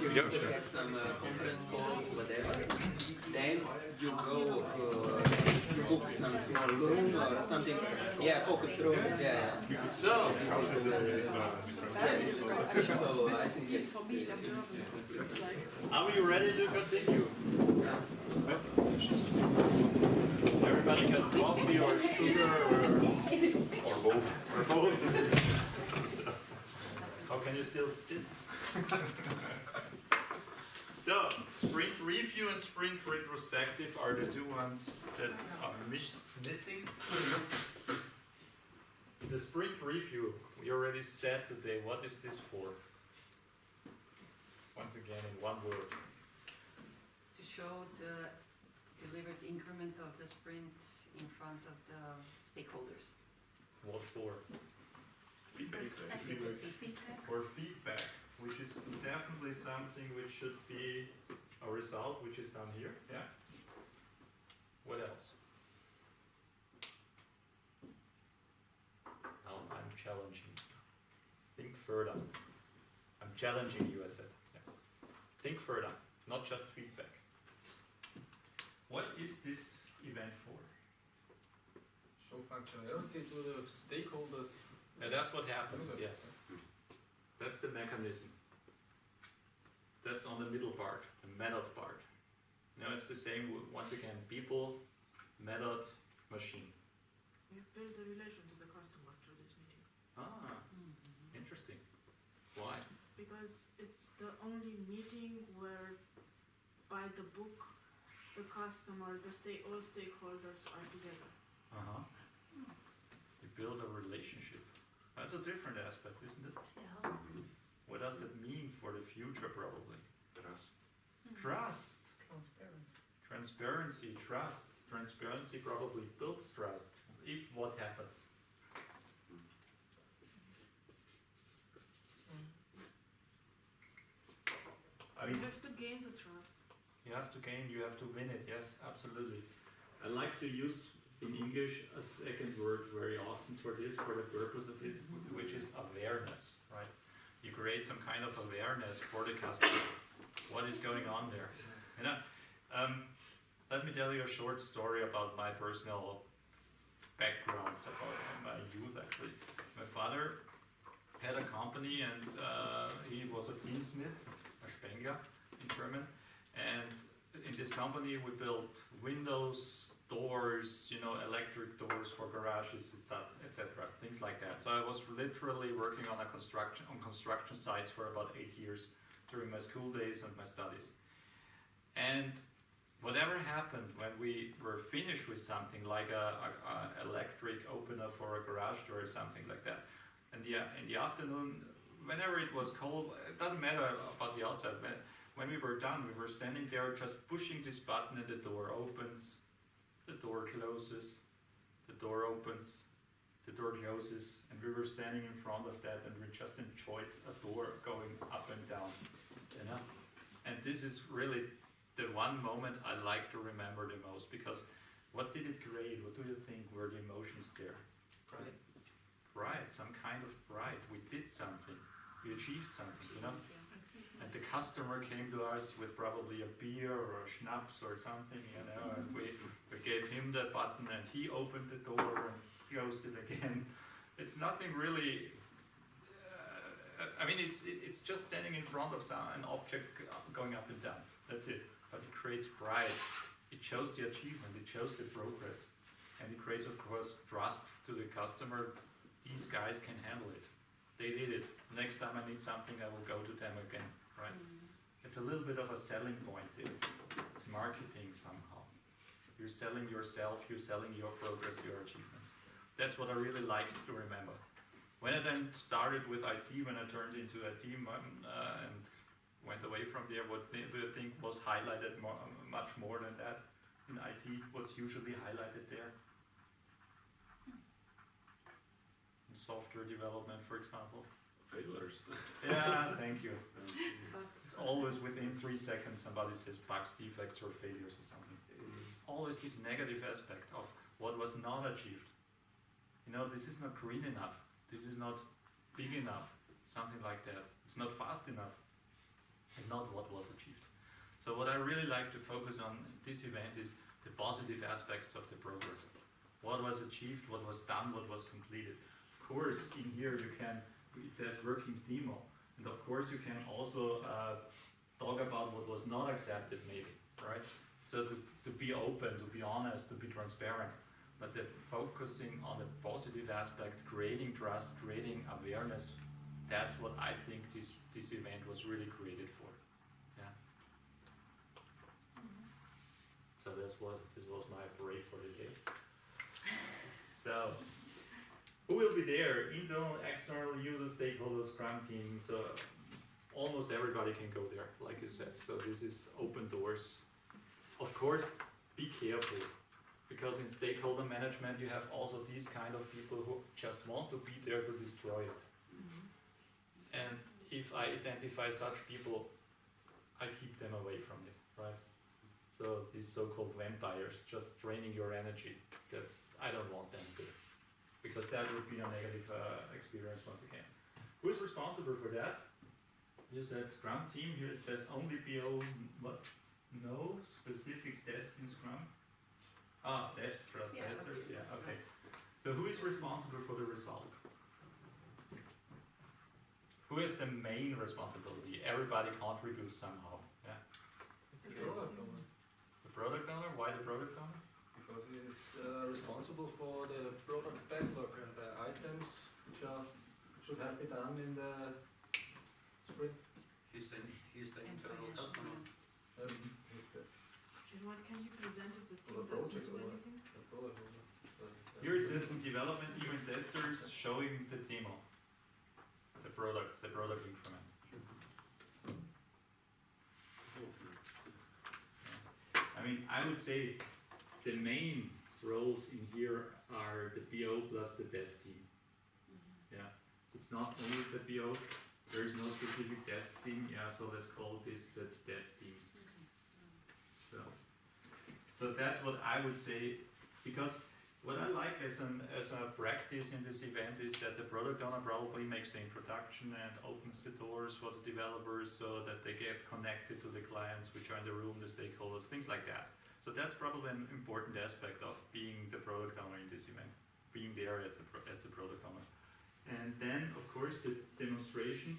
if you want to get some conference calls, whatever, then you go, you book some small room or something. Yeah, focus rooms. Yeah. So this is. So I think it's Are we ready to continue? Everybody got coffee or sugar or both? Or both. So, how can you still sit? So, sprint review and sprint retrospective are the two ones that are missing. The sprint review, we already said today, what is this for? Once again, in one word. To show the delivered increment of the sprint in front of the stakeholders. What for? Feedback. For feedback, which is definitely something which should be a result, which is done here. Yeah. What else? Now I'm challenging. Think further. I'm challenging you, I said. Yeah. Think further, not just feedback. What is this event for? Show functionality to the stakeholders. And that's what happens, yes. That's the mechanism. That's on the middle part, the method part. Now it's the same, once again, people, method, machine. We build a relation to the customer through this meeting. Ah, interesting. Why? Because it's the only meeting where by the book, the customer, all stakeholders are together. Uh-huh. You build a relationship. That's a different aspect, isn't it? Yeah. What does that mean for the future, probably? Trust. Trust. Transparency. Transparency, trust. Transparency probably builds trust. If what happens? I You mean, have to gain the trust. you have to gain, you have to win it, yes, absolutely. I like to use in English a second word very often for this, for the purpose of it, which is awareness, right? You create some kind of awareness for the customer. What is going on there? You know, let me tell you a short story about my personal background, about my youth actually. My father had a company and he was a tinsmith, a Spengler in German, and in this company we built windows, doors, electric doors for garages, etc., things like that. So I was literally working on construction sites for about 8 years during my school days and my studies. And whatever happened when we were finished with something like a electric opener for a garage door or something like that, in the afternoon, whenever it was cold, it doesn't matter about the outside. When we were done, we were standing there just pushing this button and the door opens. The door closes, the door opens, the door closes, and we were standing in front of that and we just enjoyed a door going up and down, And this is really the one moment I like to remember the most, because what did it create? What do you think were the emotions there? pride. Pride, some kind of pride. We did something, we achieved something, And the customer came to us with probably a beer or a schnapps or something, and we gave him the button and he opened the door and closed it again. It's nothing really, it's just standing in front of an object going up and down. That's it. But it creates pride. It shows the achievement, it shows the progress. And it creates, of course, trust to the customer. These guys can handle it. They did it. Next time I need something, I will go to them again. Right? It's a little bit of a selling point there. It's marketing somehow. You're selling yourself, you're selling your progress, your achievements. That's what I really liked to remember. When I then started with IT, when I turned into IT and went away from there, what do you think was highlighted much more than that in IT? What's usually highlighted there? In software development, for example. Failures. Yeah, thank you. Bugs. It's always within 3 seconds somebody says bugs, defects, or failures or something. It's always this negative aspect of what was not achieved. This is not green enough. This is not big enough. Something like that. It's not fast enough. and not what was achieved. So what I really like to focus on this event is the positive aspects of the progress. What was achieved, what was done, what was completed. Of course, in here you can, it says working demo, and of course you can also talk about what was not accepted maybe, right? So to be open, to be honest, to be transparent, but the focusing on the positive aspects, creating trust, creating awareness, that's what I think this event was really created for. Yeah. So this was my parade for the day. So who will be there? Internal, external users, stakeholders, Scrum team. So almost everybody can go there, like you said. So this is open doors. Of course, be careful, because in stakeholder management you have also these kind of people who just want to be there to destroy it. And if I identify such people, I keep them away from it, right? So these so-called vampires, just draining your energy, I don't want them to, because that would be a negative experience once again. Who is responsible for that? You said Scrum team, here it says only PO, what? No specific test in Scrum? Ah, test, trust testers, yeah, okay. So who is responsible for the result? Who is the main responsibility? Everybody contributes somehow, yeah. The product owner, The product owner, why the product owner? because he is responsible for the product backlog and the items which should have been done in the sprint. He's the And internal financial, customer. He's the And what can you present if the Or team the doesn't project do owner. anything? product owner. Here it says in development team and testers showing the demo. The product increment. I mean, I would say the main roles in here are the PO plus the dev team. Yeah, it's not only the PO, there is no specific test team, yeah, so let's call this the dev team. So that's what I would say, because what I like as a practice in this event is that the product owner probably makes the introduction and opens the doors for the developers so that they get connected to the clients which are in the room, the stakeholders, things like that. So that's probably an important aspect of being the product owner in this event, being there as the product owner. And then, of course, the demonstration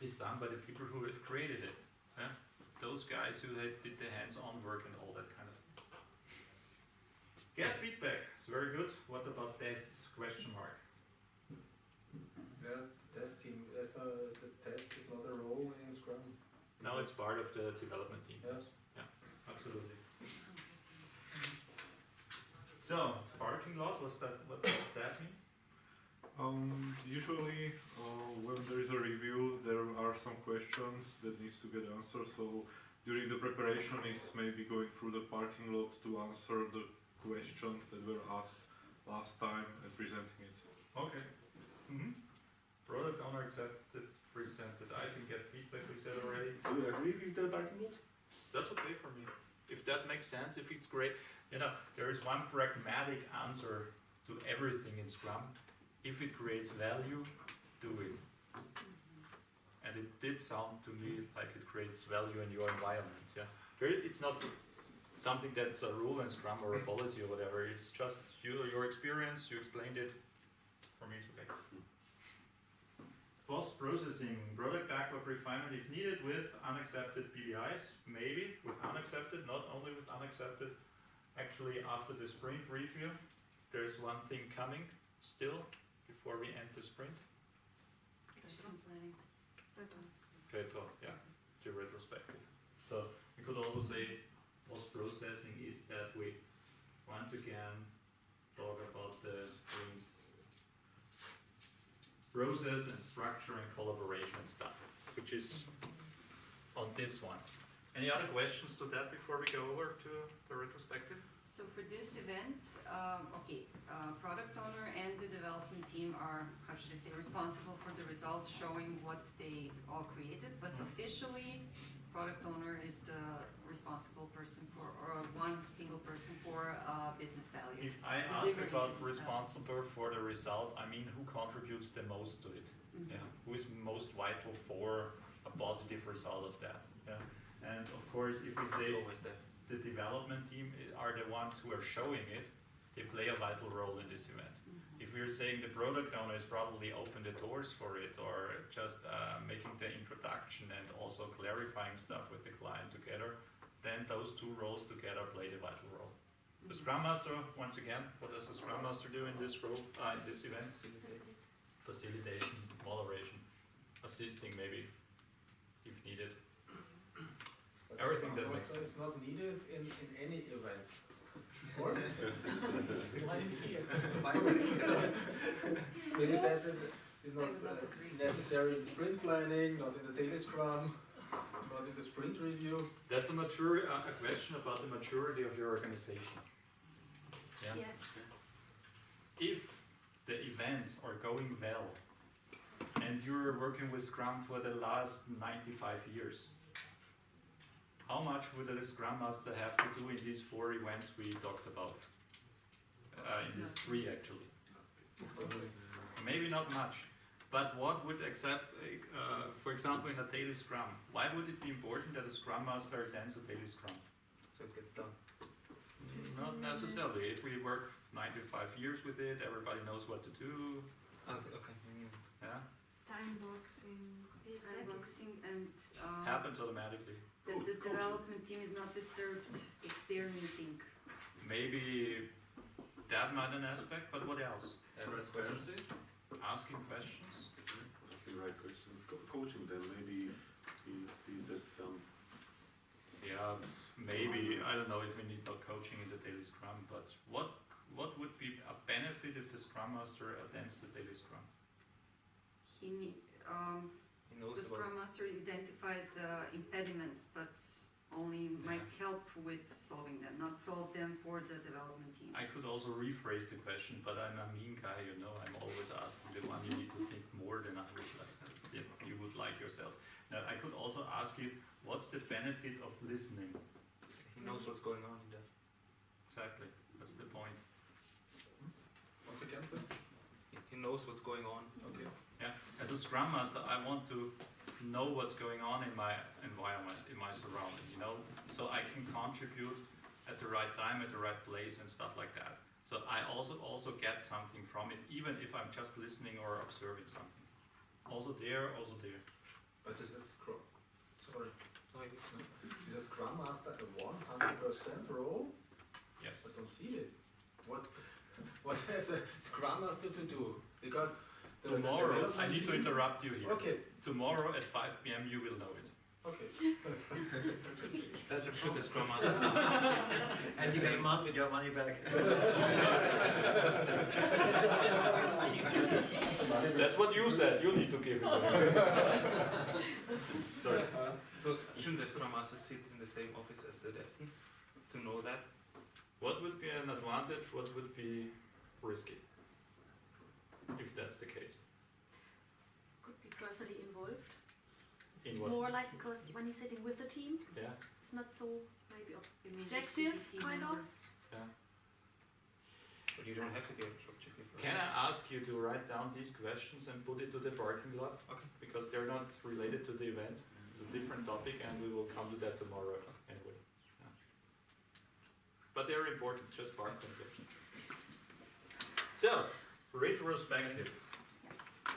is done by the people who have created it. Yeah? Those guys who did the hands-on work and all that kind of things. Get feedback, it's very good. What about tests? Question mark. Yeah, test team. The test is not a role in Scrum. Now it's part of the development team. Yes. Absolutely. So, parking lot, what does that mean? Usually, when there is a review, there are some questions that needs to get answered. So during the preparation is maybe going through the parking lot to answer the questions that were asked last time and presenting it. Okay. Product owner accepted, presented. I can get feedback, we said already. Do you agree with the parking lot? That's okay for me. If that makes sense, if it's great. You know, there is one pragmatic answer to everything in Scrum. If it creates value, do it. And it did sound to me like it creates value in your environment. Yeah, it's not something that's a rule in Scrum or a policy or whatever. It's just your experience. You explained it. For me, it's okay. Post processing, product backlog refinement if needed with unaccepted PBIs, maybe with unaccepted, not only with unaccepted. Actually, after the sprint review, there's one thing coming still before we end the sprint. Action planning. Retro, yeah, to retrospective. So we could also say post processing is that we once again talk about the sprint process and structure and collaboration and stuff, which is on this one. Any other questions to that before we go over to the retrospective? So for this event, product owner and the development team are, how should I say, responsible for the results, showing what they all created, but officially, product owner is the responsible person for, or one single person for business value. If I ask Delivering about business responsible for the result, I mean who contributes the most to it? Yeah, who is most vital for a positive result of that. Yeah. And of course, if we say the development team are the ones who are showing it, they play a vital role in this event. If we're saying the product owner is probably open the doors for it, or just making the introduction and also clarifying stuff with the client together, then those two roles together play the vital role. The Scrum Master, once again, what does the Scrum Master do in this role, in this event? Facilitation, moderation, assisting maybe, if needed. But Everything the that Scrum makes Master is not needed in any event. Or? Why here? Maybe said that it's I not would not agree. necessary in sprint planning, not in the daily scrum, not in the sprint review. That's a question about the maturity of your organization. Yeah. Yes. If the events are going well and you're working with Scrum for the last 95 years, how much would the Scrum Master have to do in these 4 events we talked about? In these 3 actually. Maybe not much. But what would accept, for example, in a daily Scrum, why would it be important that a Scrum Master attends a daily Scrum? So it gets done. Not necessarily. If we work 95 years with it, everybody knows what to do. Okay. Yeah, Time boxing. Skyboxing and happens automatically. the development team is not disturbed. It's their meeting. Maybe that might an aspect, but what else? Transparency. Asking questions. Asking the right questions, coaching them. Maybe he sees that some. Yeah, maybe. I don't know if we need no coaching in the daily Scrum, but what would be a benefit if the Scrum Master attends the daily Scrum? He knows the Scrum Master identifies the impediments, but only might help with solving them, not solve them for the development team. I could also rephrase the question, but I'm a mean guy, you know. I'm always asking the one you need to think more than I would like. You would like yourself. Now, I could also ask you, what's the benefit of listening? He knows what's going on in there. Exactly, that's the point. Once again, please. He knows what's going on. Okay. Yeah, as a Scrum Master, I want to know what's going on in my environment, in my surrounding, you know, so I can contribute at the right time, at the right place, and stuff like that. So I also get something from it, even if I'm just listening or observing something. Also there. But is the Scrum, sorry, Oh, it's not. is the Scrum Master a 100% role? Yes. I don't see it. What has a Scrum Master to do? Because the Tomorrow, I development need to team- interrupt you here. Okay, Tomorrow at 5 p.m. you will know it. okay. That's a shoot the Scrum Master. And you get a month with your money back. That's what you said. You need to give it. Sorry. So shouldn't the Scrum Master sit in the same office as the dev team to know that? What would be an advantage? What would be risky? If that's the case. Could be personally involved. In what? More like because when he's sitting with the team, Yeah. it's not so maybe It means that he's a objective, team kind of. member. Yeah. But you don't have to be objective. Can I ask you to write down these questions and put it to the parking lot? Okay. Because they're not related to the event. It's a different topic, and we will come to that tomorrow anyway. Yeah. But they're important. Just park them there. So, retrospective.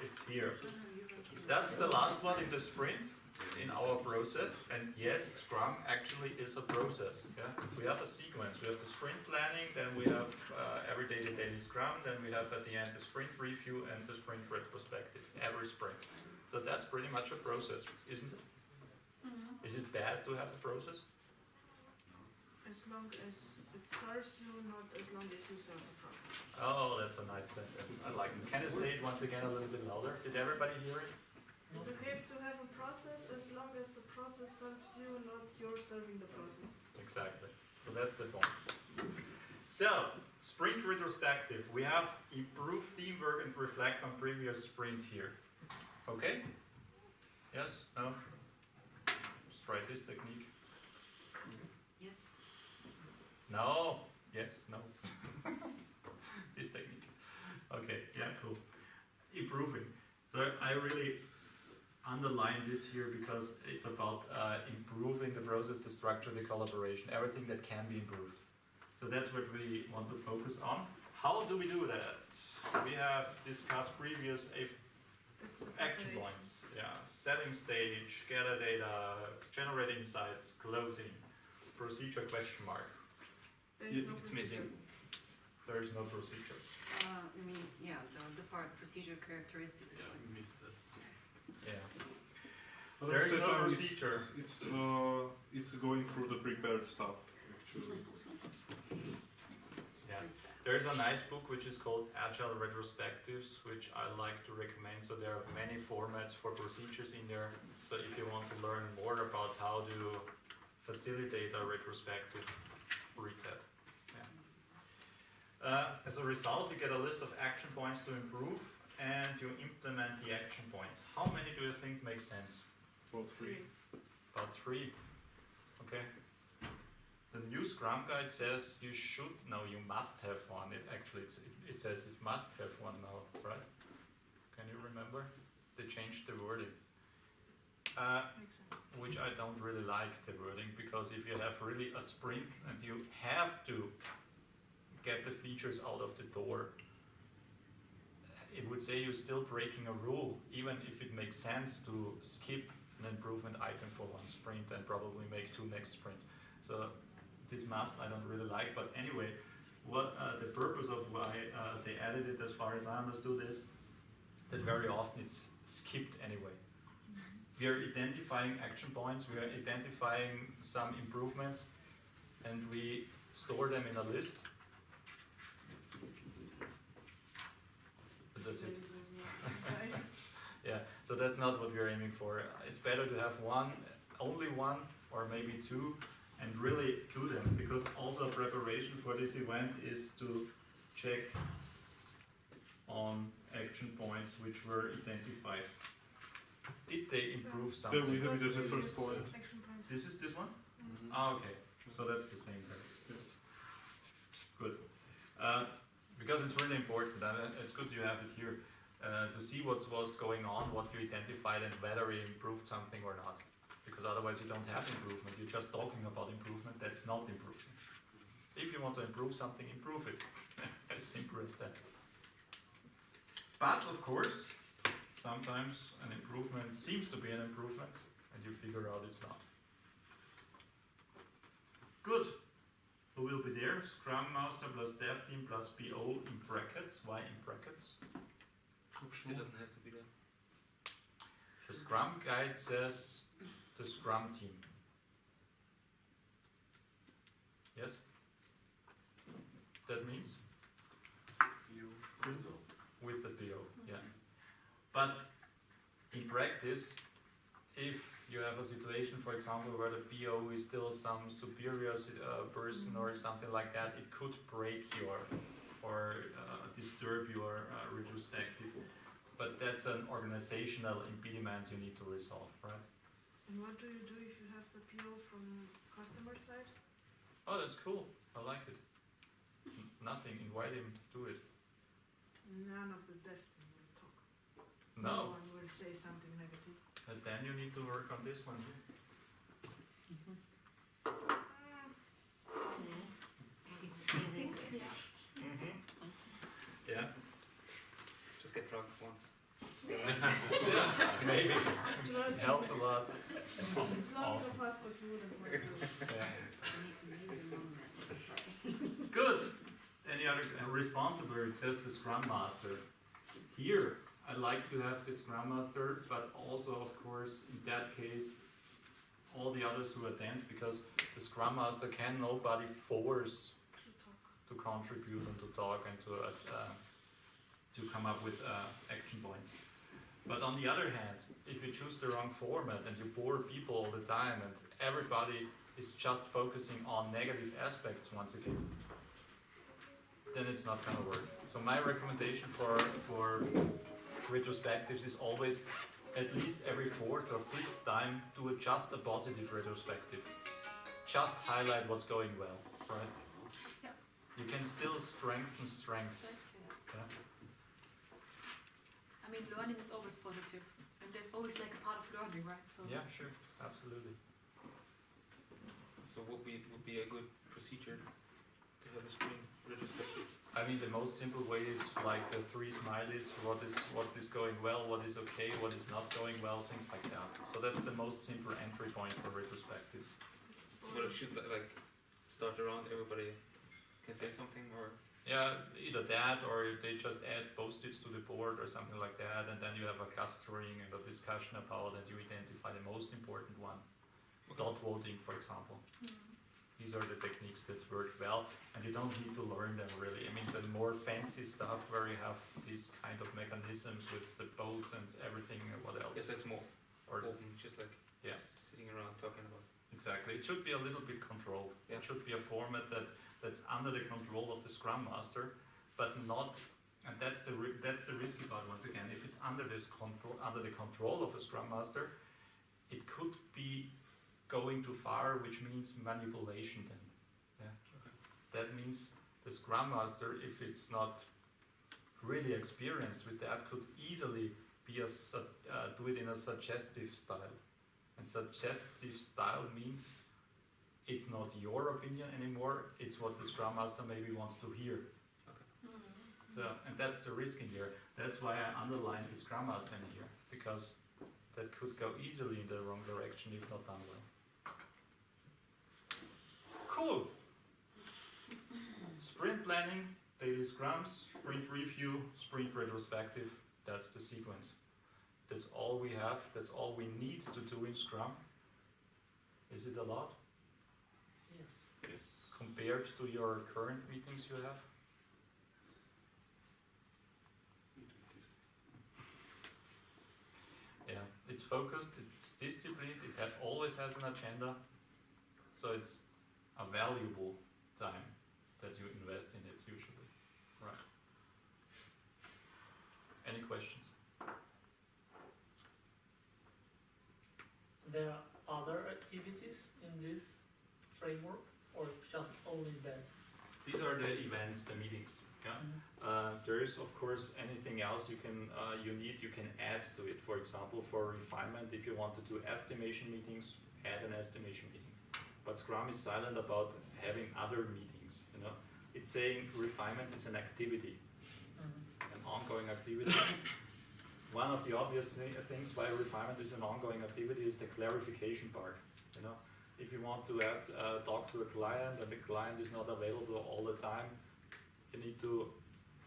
It's here. That's the last one in the sprint, in our process. And yes, Scrum actually is a process. Yeah? We have a sequence. We have the sprint planning, then we have every day the daily Scrum, then we have at the end the sprint review and the sprint retrospective, every sprint. So that's pretty much a process, isn't it? Mm-hmm. Is it bad to have a process? As long as it serves you, not as long as you serve the process. Oh, that's a nice sentence. I like it. Can you say it once again a little bit louder? Did everybody hear it? It's okay to have a process as long as the process serves you, not you're serving the process. Exactly. So that's the point. So, sprint retrospective. We have improved teamwork and reflect on previous sprint here. Okay? Yes? No? Let's try this technique. Yes. No? Yes? No? This technique. Okay, yeah, cool. Improving. So I really underline this here because it's about improving the process, the structure, the collaboration, everything that can be improved. So that's what we want to focus on. How do we do that? We have discussed previous It's the action preparation. points. Yeah, setting stage, gather data, generate insights, closing, procedure question mark. There's no It's missing. procedure. There is no procedure. I mean, yeah, the part procedure characteristics. Yeah, we missed it. Yeah. But There at is the no same time, procedure. It's going through the prepared stuff actually. Yeah. Freestyle. There's a nice book which is called Agile Retrospectives, which I like to recommend. So there are many formats for procedures in there. So if you want to learn more about how to facilitate a retrospective, read that. Yeah. As a result, you get a list of action points to improve, and you implement the action points. How many do you think make sense? About 3. About 3. Okay. The new Scrum Guide says you should, no, you must have one. It says it must have one now, right? Can you remember? They changed the wording. Makes sense. Which I don't really like the wording, because if you have really a sprint and you have to get the features out of the door, it would say you're still breaking a rule, even if it makes sense to skip an improvement item for one sprint and probably make 2 next sprint. So this must I don't really like, but anyway, what the purpose of why they added it, as far as I understood, is that very often it's skipped anyway. We are identifying action points, we are identifying some improvements, and we store them in a list. But that's it. Yeah, so that's not what we're aiming for. It's better to have only one, or maybe 2, and really do them, because also preparation for this event is to check on action points which were identified. Did they improve Then something? we have it as a first point. Action points. This is this one? Mm-hmm. Ah, okay. So that's the same thing. Good. Because it's really important, and it's good you have it here, to see what was going on, what you identified, and whether you improved something or not. Because otherwise you don't have improvement. You're just talking about improvement. That's not improvement. If you want to improve something, improve it. As simple as that. But of course, sometimes an improvement seems to be an improvement, and you figure out it's not. Good. Who will be there? Scrum Master plus Dev Team plus PO in brackets. Why in brackets? She doesn't have to be there. The Scrum Guide says the Scrum Team. Yes? That means? With the PO, yeah. But in practice, if you have a situation, for example, where the PO is still some superior person or something like that, it could break your or disturb your retrospective. But that's an organizational impediment you need to resolve, right? And what do you do if you have the PO from customer side? Oh, that's cool. I like it. Nothing. Invite him to do it. None of the dev team will talk. No. one will say something negative. But then you need to work on this one here. Yeah. Just get drunk once. Yeah, maybe. Trust me, Helps a lot. it's not in the past, but you wouldn't work with it. Yeah. You need to know that. Good. Any other responsible? It says the Scrum Master. Here, I like to have the Scrum Master, but also, of course, in that case, all the others who attend, because the Scrum Master can nobody force To talk. to contribute and to talk and to come up with action points. But on the other hand, if you choose the wrong format and you bore people all the time and everybody is just focusing on negative aspects once again, then it's not gonna work. So my recommendation for retrospectives is always at least every 4th or 5th time do just a positive retrospective. Just highlight what's going well, right? Yeah. You can still strengthen strengths. Yeah. I mean, learning is always positive, and this always like a part of learning, right? So Yeah, sure, absolutely. So what would be a good procedure to have a sprint retrospective? I mean, the most simple way is like the 3 smileys, what is going well, what is okay, what is not going well, things like that. So that's the most simple entry point for retrospectives. Well, it should like start around everybody can say something, or Yeah, either that or they just add post-its to the board or something like that, and then you have a clustering and a discussion about, and you identify the most important one. Dot voting, for example. These are the techniques that work well, and you don't need to learn them really. I mean, the more fancy stuff where you have these kind of mechanisms with the boats and everything, what else? yes, that's more. Or Or just like Yeah. sitting around talking about. exactly. It should be a little bit controlled. Yeah. It should be a format that's under the control of the Scrum Master, but not. And that's the risky part once again. If it's under the control of a Scrum Master, it could be going too far, which means manipulation then. Yeah. That means the Scrum Master, if it's not really experienced with that, could easily be do it in a suggestive style. And suggestive style means it's not your opinion anymore, it's what the Scrum Master maybe wants to hear. So, and that's the risk in here. That's why I underlined the Scrum Master in here, because that could go easily in the wrong direction if not done well. Cool. Sprint planning, daily scrums, sprint review, sprint retrospective. That's the sequence. That's all we have. That's all we need to do in Scrum. Is it a lot Yes. compared to your current meetings you have? Yeah, it's focused, it's disciplined, always has an agenda, so it's a valuable time that you invest in it usually. Right. Any questions? There are other activities in this framework, or just only that? These are the events, the meetings. Yeah. There is of course anything else you can add to it. For example, for refinement, if you want to do estimation meetings, add an estimation meeting. But Scrum is silent about having other meetings. You know, it's saying refinement is an activity, an ongoing activity. One of the obvious things why refinement is an ongoing activity is the clarification part. You know, if you want to talk to a client and the client is not available all the time, you need to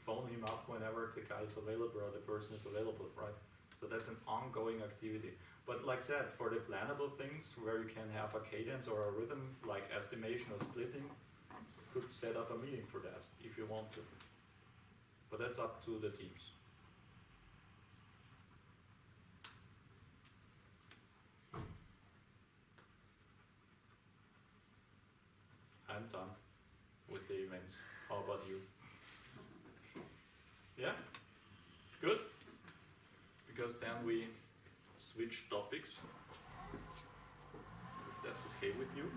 phone him up whenever the guy is available or the person is available, right? So that's an ongoing activity. But like I said, for the plannable things where you can have a cadence or a rhythm, like estimation or splitting, you could set up a meeting for that if you want to. But that's up to the teams. I'm done with the events. How about you? Yeah? Good? Because then we switch topics, if that's okay with you.